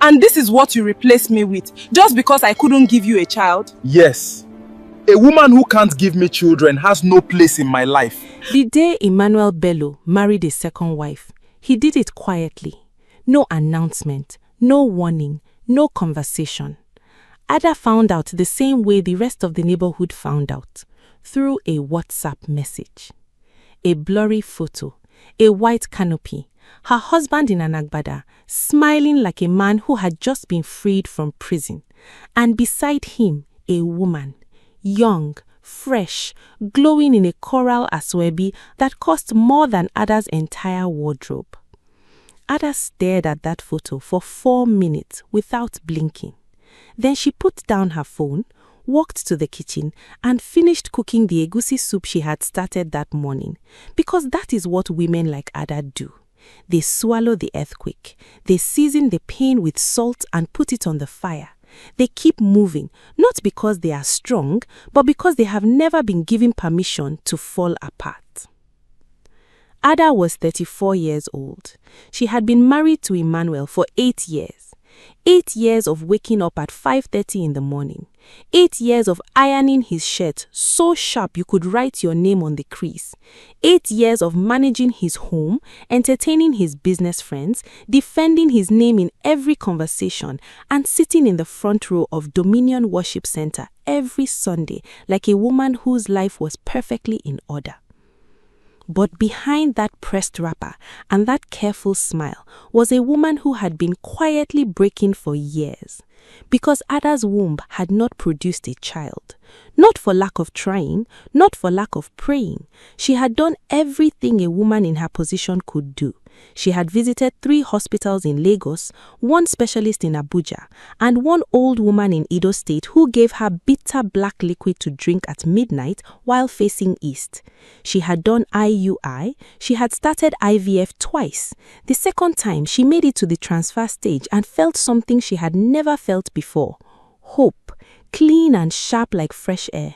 And this is what you replaced me with, just because I couldn't give you a child? Yes. A woman who can't give me children has no place in my life. The day Emmanuel Bello married a second wife, he did it quietly. No announcement, no warning, no conversation. Ada found out the same way the rest of the neighborhood found out, through a WhatsApp message. A blurry photo, a white canopy, her husband in an agbada, smiling like a man who had just been freed from prison, and beside him, a woman, young, fresh, glowing in a coral aswebi that cost more than Ada's entire wardrobe. Ada stared at that photo for 4 minutes without blinking. Then she put down her phone, walked to the kitchen, and finished cooking the egusi soup she had started that morning, because that is what women like Ada do. They swallow the earthquake. They season the pain with salt and put it on the fire. They keep moving, not because they are strong, but because they have never been given permission to fall apart. Ada was 34 years old. She had been married to Emmanuel for 8 years. 8 years of waking up at 5:30 in the morning. 8 years of ironing his shirt so sharp you could write your name on the crease. 8 years of managing his home, entertaining his business friends, defending his name in every conversation, and sitting in the front row of Dominion Worship Center every Sunday like a woman whose life was perfectly in order. But behind that pressed wrapper and that careful smile was a woman who had been quietly breaking for years, because Ada's womb had not produced a child. Not for lack of trying, not for lack of praying. She had done everything a woman in her position could do. She had visited 3 hospitals in Lagos, 1 specialist in Abuja, and 1 old woman in Edo State who gave her bitter black liquid to drink at midnight while facing east. She had done IUI. She had started IVF twice. The second time, she made it to the transfer stage and felt something she had never felt before. Hope, clean and sharp like fresh air.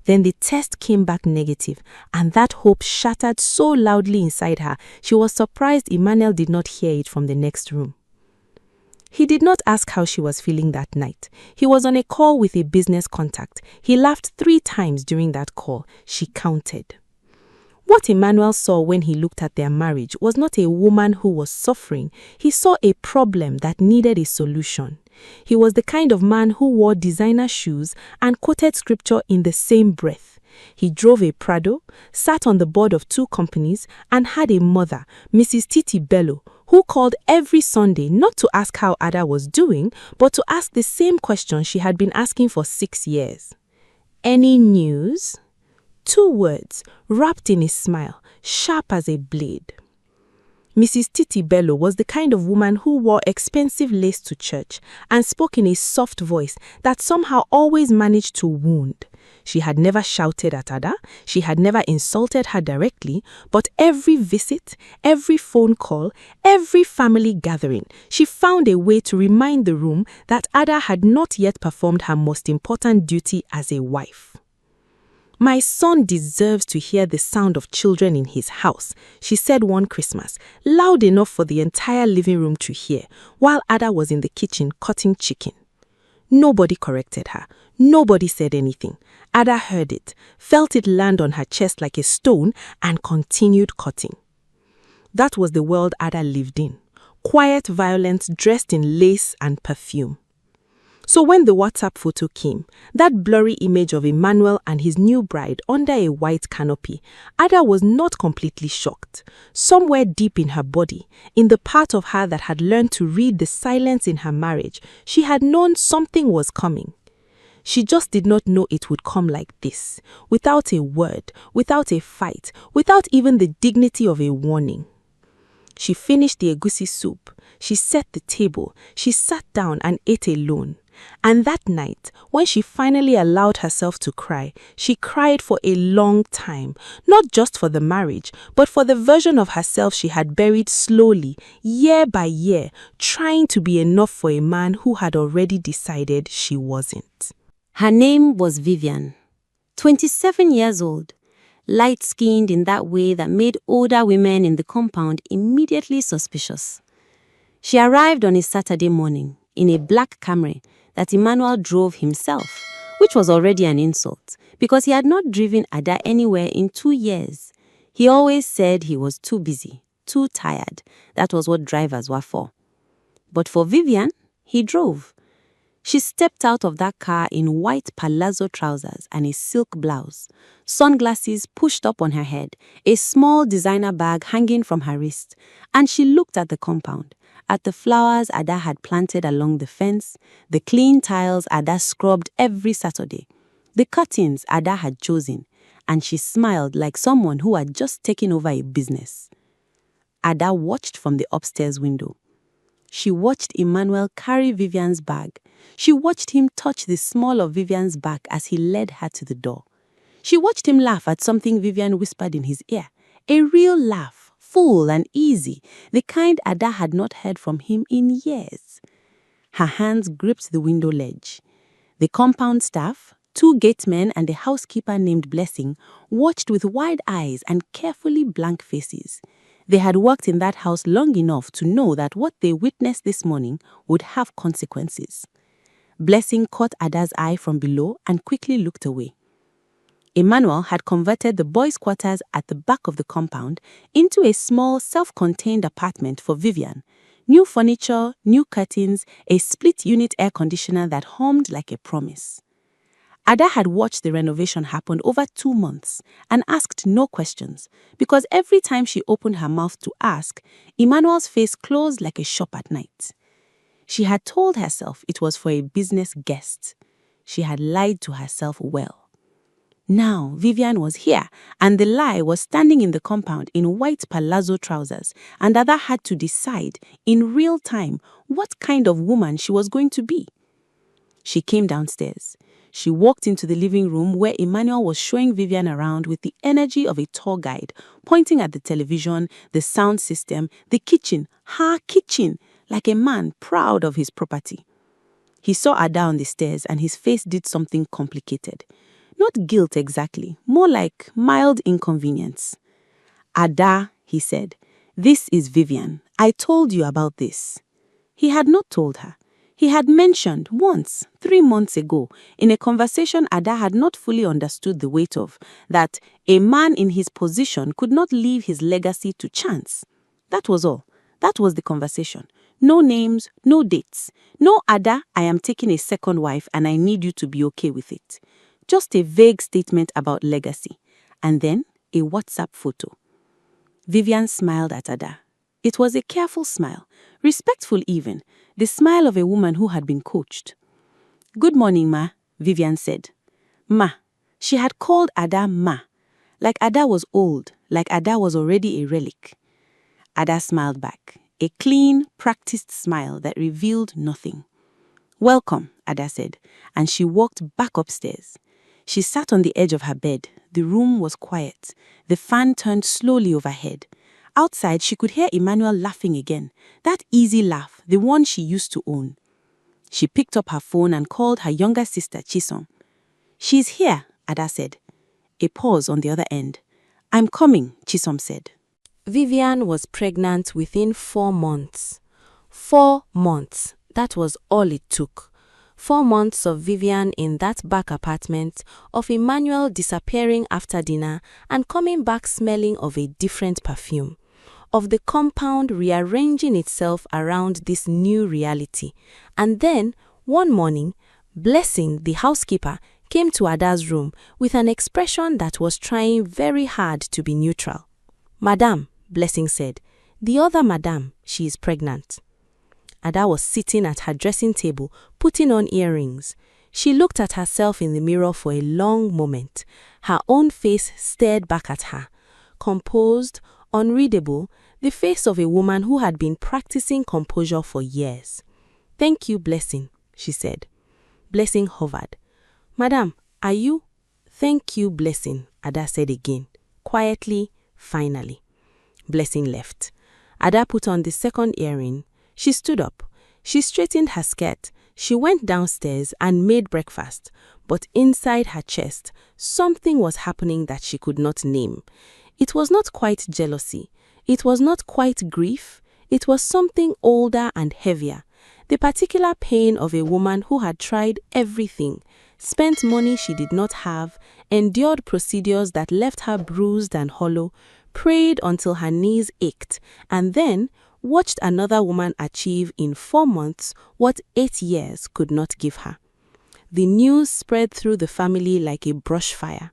Then the test came back negative, and that hope shattered so loudly inside her, she was surprised Emmanuel did not hear it from the next room. He did not ask how she was feeling that night. He was on a call with a business contact. He laughed 3 times during that call. She counted. What Emmanuel saw when he looked at their marriage was not a woman who was suffering. He saw a problem that needed a solution. He was the kind of man who wore designer shoes and quoted scripture in the same breath. He drove a Prado, sat on the board of 2 companies, and had a mother, Mrs. Titi Bello, who called every Sunday not to ask how Ada was doing, but to ask the same question she had been asking for 6 years. Any news? 2 words, wrapped in a smile, sharp as a blade. Mrs. Titi Bello was the kind of woman who wore expensive lace to church and spoke in a soft voice that somehow always managed to wound. She had never shouted at Ada, she had never insulted her directly, but every visit, every phone call, every family gathering, she found a way to remind the room that Ada had not yet performed her most important duty as a wife. My son deserves to hear the sound of children in his house, she said one Christmas, loud enough for the entire living room to hear, while Ada was in the kitchen cutting chicken. Nobody corrected her. Nobody said anything. Ada heard it, felt it land on her chest like a stone, and continued cutting. That was the world Ada lived in. Quiet violence dressed in lace and perfume. So when the WhatsApp photo came, that blurry image of Emmanuel and his new bride under a white canopy, Ada was not completely shocked. Somewhere deep in her body, in the part of her that had learned to read the silence in her marriage, she had known something was coming. She just did not know it would come like this, without a word, without a fight, without even the dignity of a warning. She finished the egusi soup, she set the table, she sat down and ate alone. And that night, when she finally allowed herself to cry, she cried for a long time, not just for the marriage, but for the version of herself she had buried slowly, year by year, trying to be enough for a man who had already decided she wasn't. Her name was Vivian, 27 years old, light-skinned in that way that made older women in the compound immediately suspicious. She arrived on a Saturday morning, in a black Camry that Emmanuel drove himself, which was already an insult because he had not driven Ada anywhere in 2 years. He always said he was too busy, too tired. That was what drivers were for. But for Vivian, he drove. She stepped out of that car in white palazzo trousers and a silk blouse, sunglasses pushed up on her head, a small designer bag hanging from her wrist, and she looked at the compound, at the flowers Ada had planted along the fence, the clean tiles Ada scrubbed every Saturday, the curtains Ada had chosen, and she smiled like someone who had just taken over a business. Ada watched from the upstairs window. She watched Emmanuel carry Vivian's bag. She watched him touch the small of Vivian's back as he led her to the door. She watched him laugh at something Vivian whispered in his ear. A real laugh, full and easy, the kind Ada had not heard from him in years. Her hands gripped the window ledge. The compound staff, 2 gatemen and a housekeeper named Blessing, watched with wide eyes and carefully blank faces. They had worked in that house long enough to know that what they witnessed this morning would have consequences. Blessing caught Ada's eye from below and quickly looked away. Emmanuel had converted the boys' quarters at the back of the compound into a small, self-contained apartment for Vivian. New furniture, new curtains, a split-unit air conditioner that hummed like a promise. Ada had watched the renovation happen over 2 months and asked no questions because every time she opened her mouth to ask, Emmanuel's face closed like a shop at night. She had told herself it was for a business guest. She had lied to herself well. Now Vivian was here and the lie was standing in the compound in white palazzo trousers, and Ada had to decide in real time what kind of woman she was going to be. She came downstairs. She walked into the living room where Emmanuel was showing Vivian around with the energy of a tour guide, pointing at the television, the sound system, the kitchen, her kitchen, like a man proud of his property. He saw Ada on the stairs and his face did something complicated. Not guilt exactly, more like mild inconvenience. Ada, he said, this is Vivian. I told you about this. He had not told her. He had mentioned once, 3 months ago, in a conversation Ada had not fully understood the weight of, that a man in his position could not leave his legacy to chance. That was all. That was the conversation. No names, no dates. No Ada, I am taking a second wife and I need you to be okay with it. Just a vague statement about legacy. And then a WhatsApp photo. Vivian smiled at Ada. It was a careful smile, respectful even, the smile of a woman who had been coached. Good morning, Ma, Vivian said. Ma. She had called Ada Ma, like Ada was old, like Ada was already a relic. Ada smiled back, a clean, practiced smile that revealed nothing. Welcome, Ada said, and she walked back upstairs. She sat on the edge of her bed. The room was quiet. The fan turned slowly overhead. Outside, she could hear Emmanuel laughing again, that easy laugh, the one she used to own. She picked up her phone and called her younger sister, Chisom. She's here, Ada said. A pause on the other end. I'm coming, Chisom said. Vivian was pregnant within 4 months. 4 months, that was all it took. 4 months of Vivian in that back apartment, of Emmanuel disappearing after dinner and coming back smelling of a different perfume, of the compound rearranging itself around this new reality. And then, one morning, Blessing, the housekeeper, came to Ada's room with an expression that was trying very hard to be neutral. Madame, Blessing said, the other madame, she is pregnant. Ada was sitting at her dressing table, putting on earrings. She looked at herself in the mirror for a long moment. Her own face stared back at her. Composed, unreadable, the face of a woman who had been practicing composure for years. Thank you, Blessing, she said. Blessing hovered. Madame, are you? Thank you, Blessing, Ada said again, quietly, finally. Blessing left. Ada put on the second earring. She stood up. She straightened her skirt. She went downstairs and made breakfast. But inside her chest, something was happening that she could not name. It was not quite jealousy. It was not quite grief. It was something older and heavier. The particular pain of a woman who had tried everything, spent money she did not have, endured procedures that left her bruised and hollow, prayed until her knees ached, and then watched another woman achieve in 4 months what 8 years could not give her. The news spread through the family like a brush fire.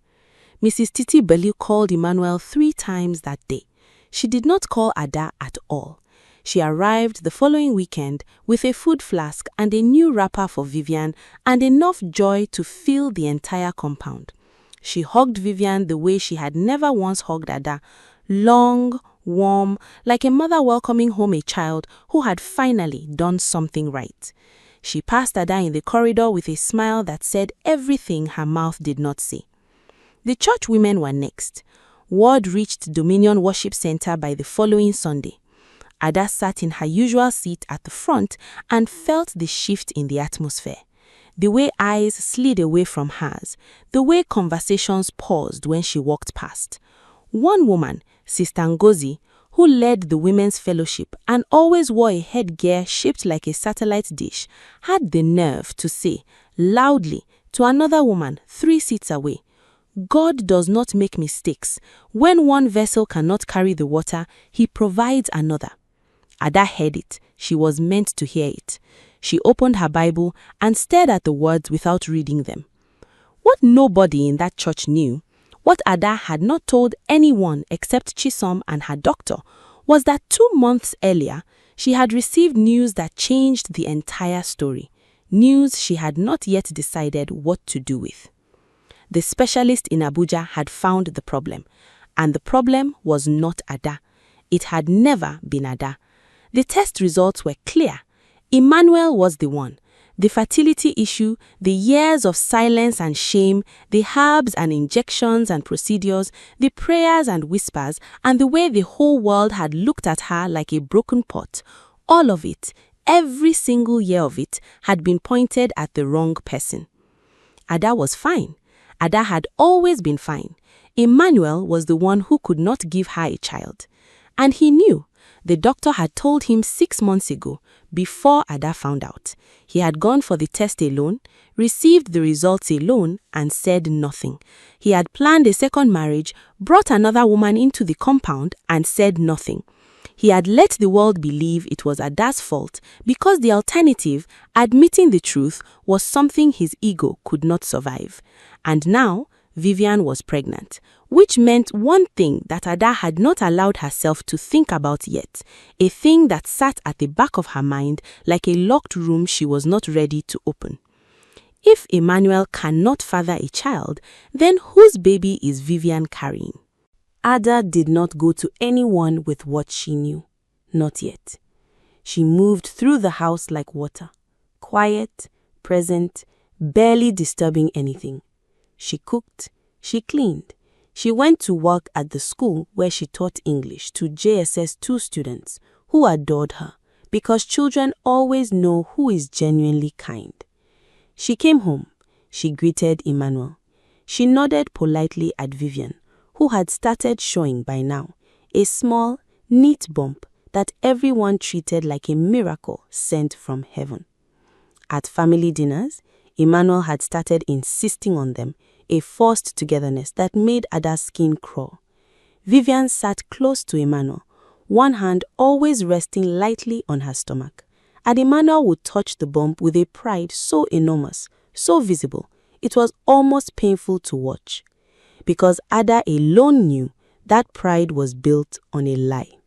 Mrs. Titi Bellew called Emmanuel 3 times that day. She did not call Ada at all. She arrived the following weekend with a food flask and a new wrapper for Vivian and enough joy to fill the entire compound. She hugged Vivian the way she had never once hugged Ada, long, warm, like a mother welcoming home a child who had finally done something right. She passed Ada in the corridor with a smile that said everything her mouth did not say. The church women were next. Word reached Dominion Worship Center by the following Sunday. Ada sat in her usual seat at the front and felt the shift in the atmosphere. The way eyes slid away from hers, the way conversations paused when she walked past. One woman, Sister Ngozi, who led the women's fellowship and always wore a headgear shaped like a satellite dish, had the nerve to say, loudly, to another woman 3 seats away, "God does not make mistakes. When one vessel cannot carry the water, He provides another." Ada heard it. She was meant to hear it. She opened her Bible and stared at the words without reading them. What nobody in that church knew, what Ada had not told anyone except Chisom and her doctor, was that 2 months earlier, she had received news that changed the entire story. News she had not yet decided what to do with. The specialist in Abuja had found the problem, and the problem was not Ada. It had never been Ada. The test results were clear. Emmanuel was the one. The fertility issue, the years of silence and shame, the herbs and injections and procedures, the prayers and whispers, and the way the whole world had looked at her like a broken pot, all of it, every single year of it, had been pointed at the wrong person. Ada was fine. Ada had always been fine. Emmanuel was the one who could not give her a child. And he knew. The doctor had told him 6 months ago, before Ada found out. He had gone for the test alone, received the results alone, and said nothing. He had planned a second marriage, brought another woman into the compound, and said nothing. He had let the world believe it was Ada's fault because the alternative, admitting the truth, was something his ego could not survive. And now, Vivian was pregnant, which meant one thing that Ada had not allowed herself to think about yet, a thing that sat at the back of her mind like a locked room she was not ready to open. If Emmanuel cannot father a child, then whose baby is Vivian carrying? Ada did not go to anyone with what she knew. Not yet. She moved through the house like water, quiet, present, barely disturbing anything. She cooked, she cleaned. She went to work at the school where she taught English to JSS 2 students who adored her because children always know who is genuinely kind. She came home. She greeted Emmanuel. She nodded politely at Vivian, who had started showing by now, a small, neat bump that everyone treated like a miracle sent from heaven. At family dinners, Emmanuel had started insisting on them, a forced togetherness that made Ada's skin crawl. Vivian sat close to Emmanuel, one hand always resting lightly on her stomach, and Emmanuel would touch the bump with a pride so enormous, so visible, it was almost painful to watch. Because Ada alone knew that pride was built on a lie.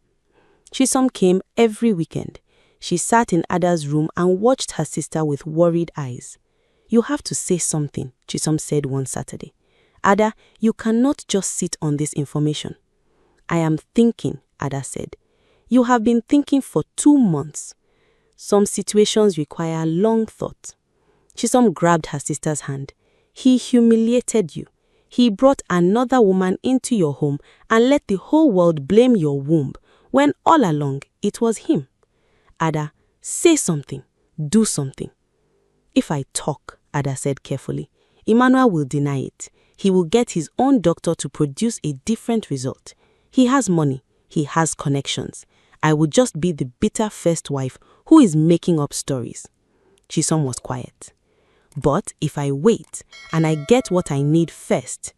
Chisom came every weekend. She sat in Ada's room and watched her sister with worried eyes. "You have to say something," Chisom said one Saturday. "Ada, you cannot just sit on this information." "I am thinking," Ada said. "You have been thinking for 2 months. Some situations require long thought." Chisom grabbed her sister's hand. "He humiliated you. He brought another woman into your home and let the whole world blame your womb when all along it was him. Ada, say something. Do something." "If I talk," Ada said carefully, "Emmanuel will deny it. He will get his own doctor to produce a different result. He has money. He has connections. I would just be the bitter first wife who is making up stories. Chisom was quiet. But if I wait and I get what I need first.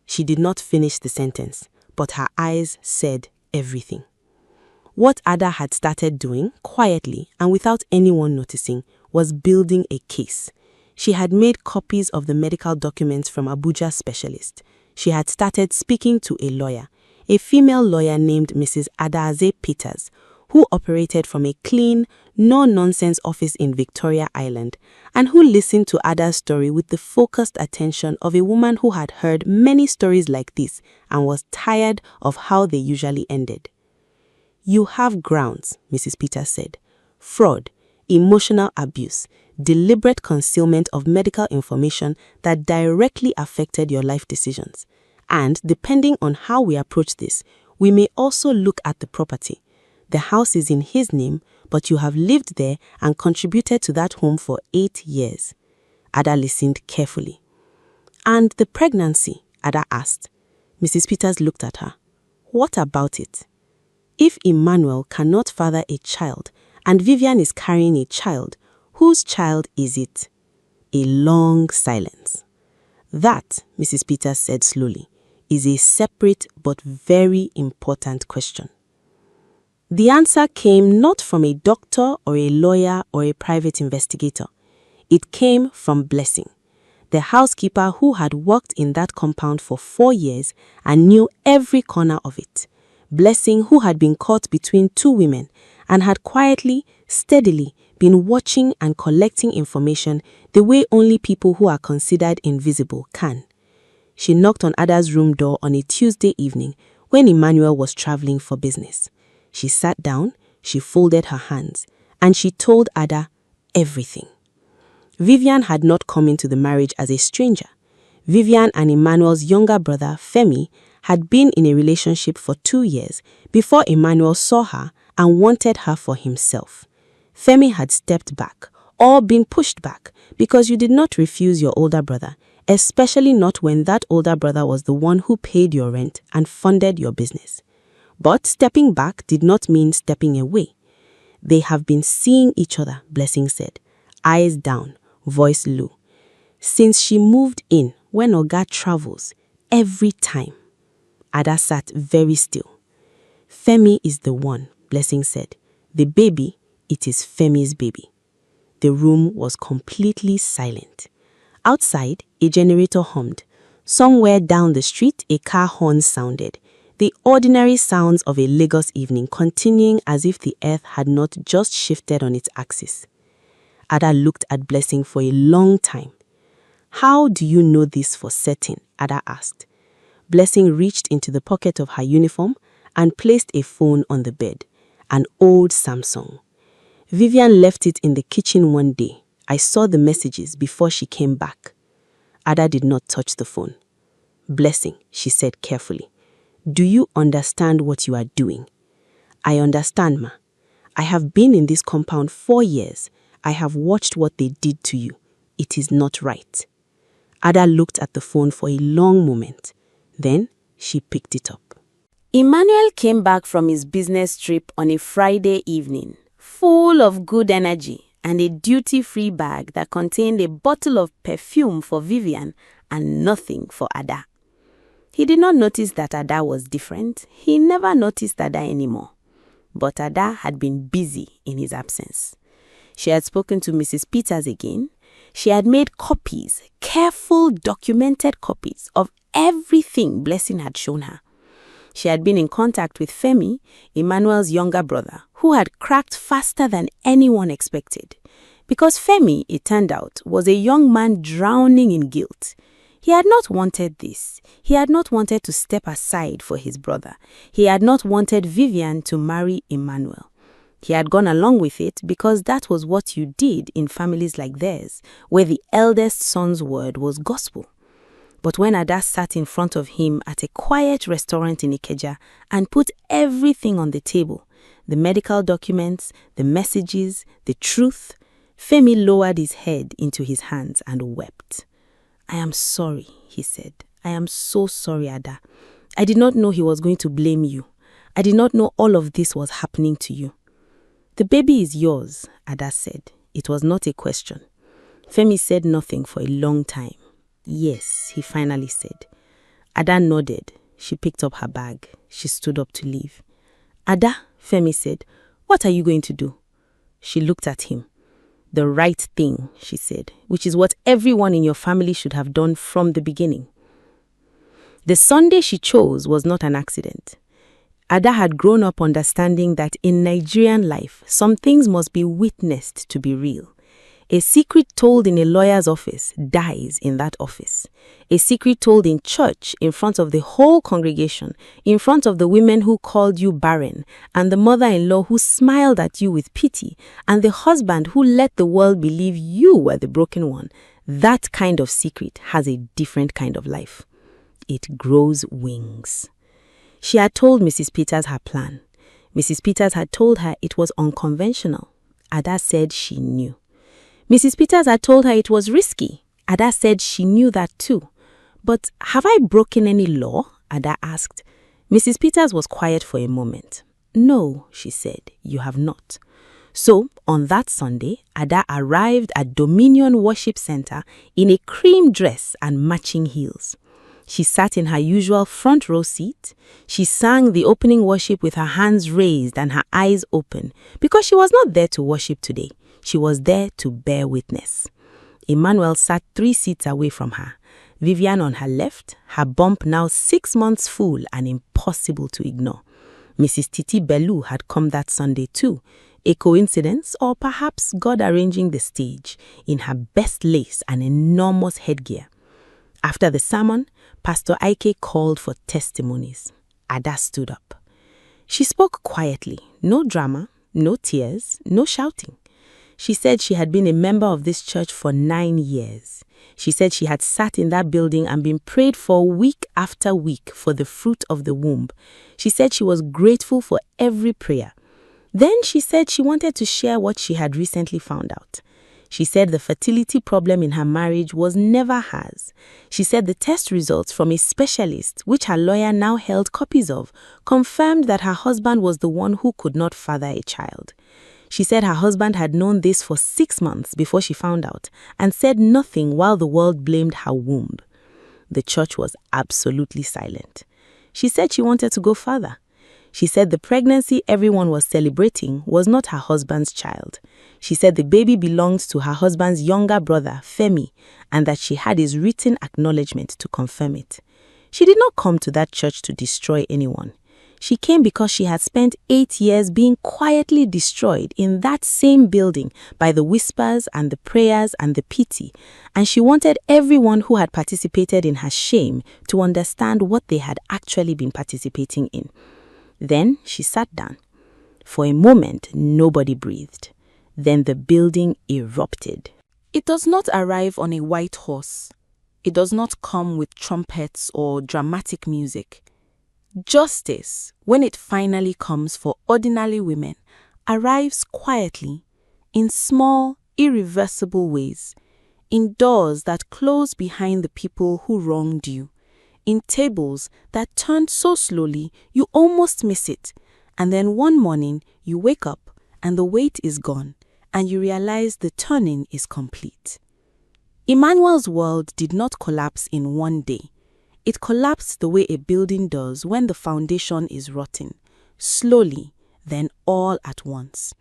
She did not finish the sentence, but her eyes said everything. What Ada had started doing, quietly and without anyone noticing, was building a case. She had made copies of the medical documents from Abuja specialist. She had started speaking to a lawyer, a female lawyer named Mrs. Adaze Peters, who operated from a clean, no-nonsense office in Victoria Island, and who listened to Ada's story with the focused attention of a woman who had heard many stories like this and was tired of how they usually ended. You have grounds, Mrs. Peters said. Fraud, emotional abuse, deliberate concealment of medical information that directly affected your life decisions. And depending on how we approach this, we may also look at the property. The house is in his name, but you have lived there and contributed to that home for 8 years. Ada listened carefully. And the pregnancy, Ada asked. Mrs. Peters looked at her. What about it? If Emmanuel cannot father a child and Vivian is carrying a child, whose child is it? A long silence. That, Mrs. Peters said slowly, is a separate but very important question. The answer came not from a doctor or a lawyer or a private investigator. It came from Blessing, the housekeeper who had worked in that compound for 4 years and knew every corner of it. Blessing, who had been caught between 2 women and had quietly, steadily been watching and collecting information the way only people who are considered invisible can. She knocked on Ada's room door on a Tuesday evening when Emmanuel was traveling for business. She sat down, she folded her hands, and she told Ada everything. Vivian had not come into the marriage as a stranger. Vivian and Emmanuel's younger brother, Femi, had been in a relationship for 2 years before Emmanuel saw her and wanted her for himself. Femi had stepped back, or been pushed back, because you did not refuse your older brother, especially not when that older brother was the one who paid your rent and funded your business. But stepping back did not mean stepping away. They have been seeing each other, Blessing said, eyes down, voice low. Since she moved in when Oga travels, every time. Ada sat very still. Femi is the one, Blessing said. The baby, it is Femi's baby. The room was completely silent. Outside, a generator hummed. Somewhere down the street, a car horn sounded. The ordinary sounds of a Lagos evening continuing as if the earth had not just shifted on its axis. Ada looked at Blessing for a long time. How do you know this for certain? Ada asked. Blessing reached into the pocket of her uniform and placed a phone on the bed, an old Samsung. Vivian left it in the kitchen one day. I saw the messages before she came back. Ada did not touch the phone. Blessing, she said carefully. Do you understand what you are doing? I understand, ma. I have been in this compound 4 years. I have watched what they did to you. It is not right. Ada looked at the phone for a long moment. Then she picked it up. Emmanuel came back from his business trip on a Friday evening, full of good energy and a duty-free bag that contained a bottle of perfume for Vivian and nothing for Ada. He did not notice that Ada was different. He never noticed Ada anymore. But Ada had been busy in his absence. She had spoken to Mrs. Peters again. She had made copies, careful, documented copies of everything Blessing had shown her. She had been in contact with Femi, Emmanuel's younger brother, who had cracked faster than anyone expected. Because Femi, it turned out, was a young man drowning in guilt. He had not wanted this. He had not wanted to step aside for his brother. He had not wanted Vivian to marry Emmanuel. He had gone along with it because that was what you did in families like theirs, where the eldest son's word was gospel. But when Ada sat in front of him at a quiet restaurant in Ikeja and put everything on the table, the medical documents, the messages, the truth, Femi lowered his head into his hands and wept. I am sorry, he said. I am so sorry, Ada. I did not know he was going to blame you. I did not know all of this was happening to you. The baby is yours, Ada said. It was not a question. Femi said nothing for a long time. Yes, he finally said. Ada nodded. She picked up her bag. She stood up to leave. Ada, Femi said, what are you going to do? She looked at him. The right thing, she said, which is what everyone in your family should have done from the beginning. The Sunday she chose was not an accident. Ada had grown up understanding that in Nigerian life, some things must be witnessed to be real. A secret told in a lawyer's office dies in that office. A secret told in church in front of the whole congregation, in front of the women who called you barren, and the mother-in-law who smiled at you with pity, and the husband who let the world believe you were the broken one, that kind of secret has a different kind of life. It grows wings. She had told Mrs. Peters her plan. Mrs. Peters had told her it was unconventional. Ada said she knew. Mrs. Peters had told her it was risky. Ada said she knew that too. But have I broken any law? Ada asked. Mrs. Peters was quiet for a moment. No, she said, you have not. So, on that Sunday, Ada arrived at Dominion Worship Center in a cream dress and matching heels. She sat in her usual front row seat. She sang the opening worship with her hands raised and her eyes open because she was not there to worship today. She was there to bear witness. Emmanuel sat 3 seats away from her. Vivian on her left, her bump now 6 months full and impossible to ignore. Mrs. Titi Bellu had come that Sunday too. A coincidence or perhaps God arranging the stage in her best lace and enormous headgear. After the sermon, Pastor Ike called for testimonies. Ada stood up. She spoke quietly, no drama, no tears, no shouting. She said she had been a member of this church for 9 years. She said she had sat in that building and been prayed for week after week for the fruit of the womb. She said she was grateful for every prayer. Then she said she wanted to share what she had recently found out. She said the fertility problem in her marriage was never hers. She said the test results from a specialist, which her lawyer now held copies of, confirmed that her husband was the one who could not father a child. She said her husband had known this for 6 months before she found out and said nothing while the world blamed her womb. The church was absolutely silent. She said she wanted to go further. She said the pregnancy everyone was celebrating was not her husband's child. She said the baby belonged to her husband's younger brother, Femi, and that she had his written acknowledgement to confirm it. She did not come to that church to destroy anyone. She came because she had spent 8 years being quietly destroyed in that same building by the whispers and the prayers and the pity, and she wanted everyone who had participated in her shame to understand what they had actually been participating in. Then she sat down. For a moment, nobody breathed. Then the building erupted. It does not arrive on a white horse. It does not come with trumpets or dramatic music. Justice, when it finally comes for ordinary women, arrives quietly, in small, irreversible ways, in doors that close behind the people who wronged you, in tables that turn so slowly you almost miss it, and then one morning you wake up and the weight is gone, and you realize the turning is complete. Emmanuel's world did not collapse in one day. It collapsed the way a building does when the foundation is rotten, slowly, then all at once.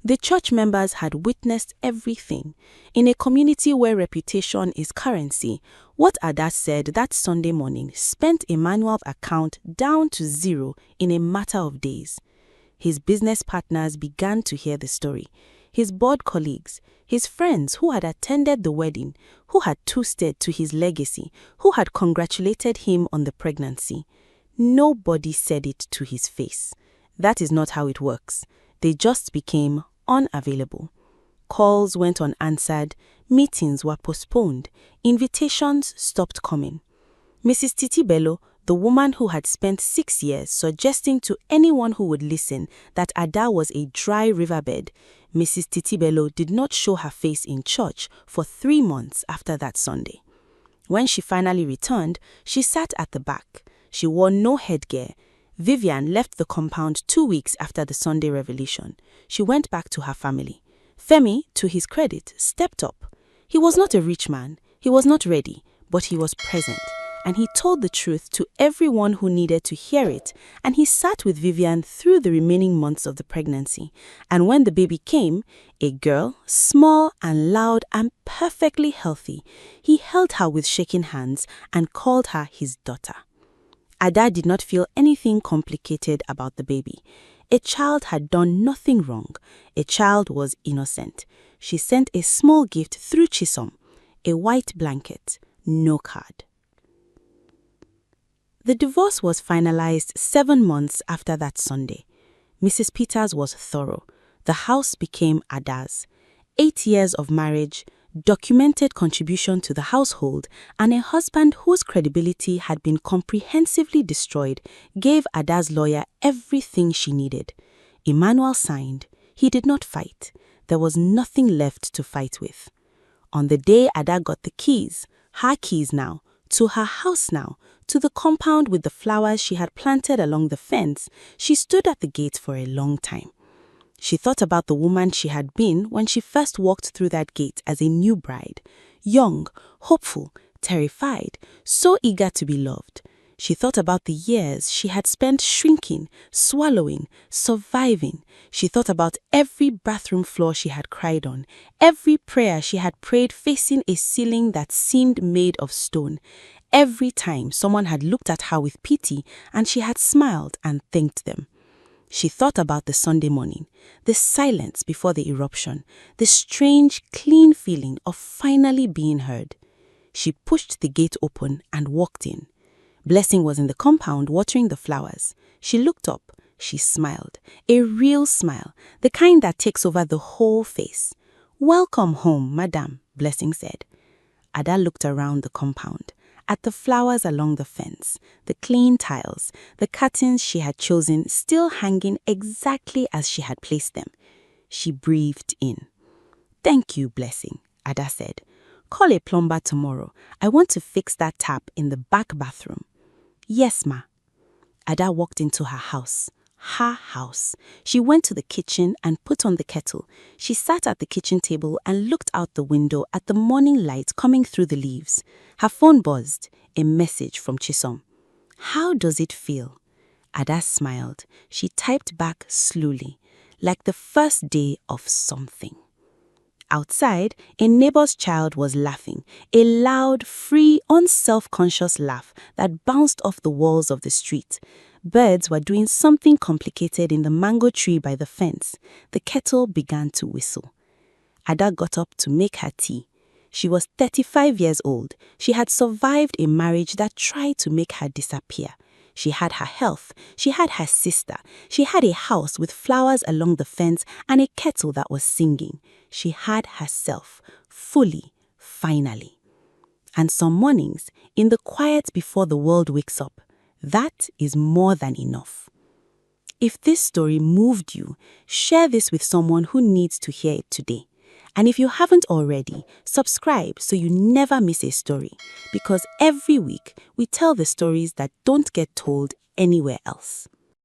The church members had witnessed everything. In a community where reputation is currency, what Ada said that Sunday morning spent Emmanuel's account down to 0 in a matter of days. His business partners began to hear the story. His board colleagues, his friends who had attended the wedding, who had toasted to his legacy, who had congratulated him on the pregnancy. Nobody said it to his face. That is not how it works. They just became unavailable. Calls went unanswered, meetings were postponed, invitations stopped coming. Mrs. Titi Bello, the woman who had spent 6 years suggesting to anyone who would listen that Ada was a dry riverbed, Mrs. Titi Bello did not show her face in church for 3 months after that Sunday. When she finally returned, she sat at the back. She wore no headgear. Vivian left the compound 2 weeks after the Sunday revelation. She went back to her family. Femi, to his credit, stepped up. He was not a rich man, he was not ready, but he was present, and he told the truth to everyone who needed to hear it, and he sat with Vivian through the remaining months of the pregnancy. And when the baby came, a girl, small and loud and perfectly healthy, he held her with shaking hands and called her his daughter. Ada did not feel anything complicated about the baby. A child had done nothing wrong. A child was innocent. She sent a small gift through Chisom, a white blanket, no card. The divorce was finalized 7 months after that Sunday. Mrs. Peters was thorough. The house became Ada's. 8 years of marriage, documented contribution to the household, and a husband whose credibility had been comprehensively destroyed gave Ada's lawyer everything she needed. Emmanuel signed. He did not fight. There was nothing left to fight with. On the day Ada got the keys, her keys now, to her house now, to the compound with the flowers she had planted along the fence, she stood at the gate for a long time. She thought about the woman she had been when she first walked through that gate as a new bride, young, hopeful, terrified, so eager to be loved. She thought about the years she had spent shrinking, swallowing, surviving. She thought about every bathroom floor she had cried on, every prayer she had prayed facing a ceiling that seemed made of stone. Every time someone had looked at her with pity and she had smiled and thanked them. She thought about the Sunday morning, the silence before the eruption, the strange, clean feeling of finally being heard. She pushed the gate open and walked in. Blessing was in the compound watering the flowers. She looked up. She smiled. A real smile, the kind that takes over the whole face. "Welcome home, madam," Blessing said. Ada looked around the compound, at the flowers along the fence, the clean tiles, the curtains she had chosen still hanging exactly as she had placed them. She breathed in. "Thank you, Blessing," Ada said. "Call a plumber tomorrow. I want to fix that tap in the back bathroom." "Yes, ma." Ada walked into her house. Her house. She went to the kitchen and put on the kettle. She sat at the kitchen table and looked out the window at the morning light coming through the leaves. Her phone buzzed. A message from Chisom. "How does it feel?" Ada smiled. She typed back slowly, like the first day of something. Outside, a neighbor's child was laughing, a loud, free, unself-conscious laugh that bounced off the walls of the street. Birds were doing something complicated in the mango tree by the fence. The kettle began to whistle. Ada got up to make her tea. She was 35 years old. She had survived a marriage that tried to make her disappear. She had her health. She had her sister. She had a house with flowers along the fence and a kettle that was singing. She had herself, fully, finally. And some mornings, in the quiet before the world wakes up, that is more than enough. If this story moved you, share this with someone who needs to hear it today. And if you haven't already, subscribe so you never miss a story, because every week we tell the stories that don't get told anywhere else.